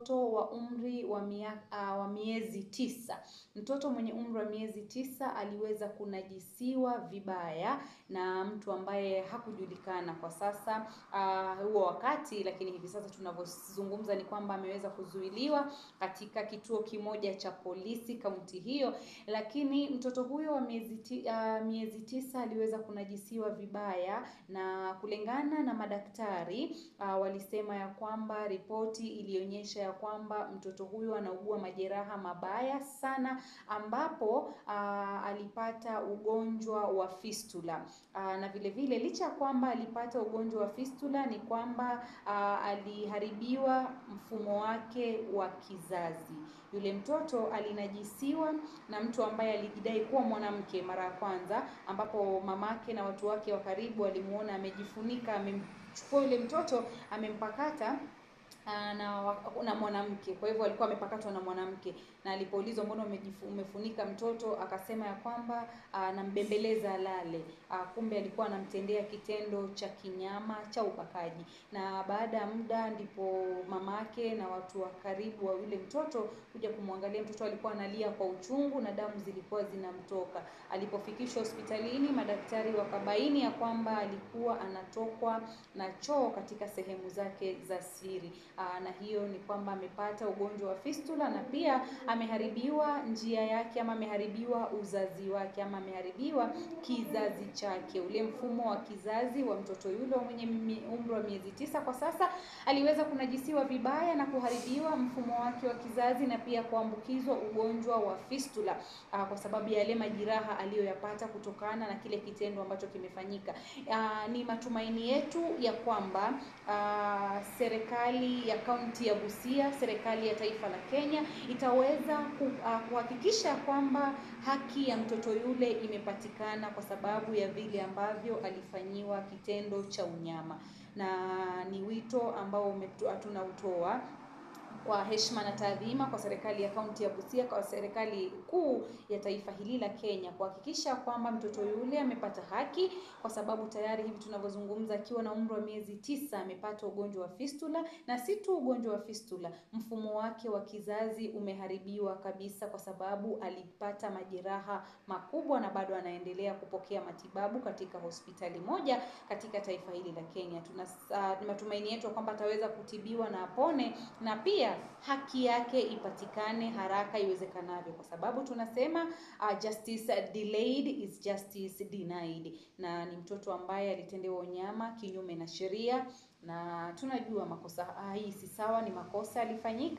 Mtoto wa umri wa miezi 9. Mtoto mwenye umri wa miezi 9 aliweza kunajisiwa vibaya na mtu ambaye hakujulikana kwa sasa huo wakati, lakini hivi sasa tunavyozungumza ni kwamba ameweza kuzuiliwa katika kituo kimoja cha polisi kaunti hiyo. Lakini mtoto huyo wa miezi 9 aliweza kunajisiwa vibaya, na kulingana na madaktari walisema ya kwamba ripoti ilionyesha ya kwamba mtoto huyo anaugua majeraha mabaya sana, ambapo alipata ugonjwa wa fistula. Na vile vile licha ya kwamba alipata ugonjwa wa fistula, ni kwamba aliharibiwa mfumo wake wa kizazi. Yule mtoto alinajisiwa na mtu ambaye alijidai kuwa mwanamke mara ya kwanza, ambapo mamake na watu wake wa karibu walimuona amejifunika, amemchukua yule mtoto amempakata na mwanamke. Kwa hivyo alikuwa amepakatwa na mwanamke, na alipoulizwa mbona umefunika mtoto, akasema ya kwamba anambembeleza alale. Kumbe alikuwa anamtendea kitendo cha kinyama cha ubakaji. Na baada ya muda ndipo mamake na watu wa karibu wa yule mtoto kuja kumwangalia. Mtoto alikuwa analia kwa uchungu na damu zilikuwa zinamtoka. Alipofikishwa hospitalini, madaktari wakabaini ya kwamba alikuwa anatokwa na choo katika sehemu zake za siri. Na hiyo ni kwamba amepata ugonjwa wa fistula, na pia ameharibiwa njia yake, ama ameharibiwa uzazi wake, ama ameharibiwa kizazi chake. Ule mfumo wa kizazi wa mtoto yule mwenye umri wa miezi 9 kwa sasa aliweza kunajisiwa vibaya na kuharibiwa mfumo wake wa kizazi, na pia kuambukizwa ugonjwa wa fistula kwa sababu ya yale majeraha aliyoyapata kutokana na kile kitendo ambacho kimefanyika. Ni matumaini yetu ya kwamba serikali ya kaunti ya Busia, serikali ya taifa la Kenya itaweza kuhakikisha kwamba haki ya mtoto yule imepatikana, kwa sababu ya vile ambavyo alifanyiwa kitendo cha unyama. Na ni wito ambao tunautoa kwa heshima na taadhima kwa serikali ya kaunti ya Busia, kwa serikali kuu ya taifa hili la Kenya, kuhakikisha kwamba mtoto yule amepata haki, kwa sababu tayari hivi tunavyozungumza akiwa na umri wa miezi 9 amepata ugonjwa wa fistula. Na si tu ugonjwa wa fistula, mfumo wake wa kizazi umeharibiwa kabisa, kwa sababu alipata majeraha makubwa na bado anaendelea kupokea matibabu katika hospitali moja katika taifa hili la Kenya. Ni matumaini yetu kwamba ataweza kutibiwa na apone, na pia haki yake ipatikane haraka iwezekanavyo, kwa sababu tunasema justice delayed is justice denied. Na ni mtoto ambaye alitendewa unyama kinyume na sheria, na tunajua makosa hii si sawa, ni makosa alifanyika.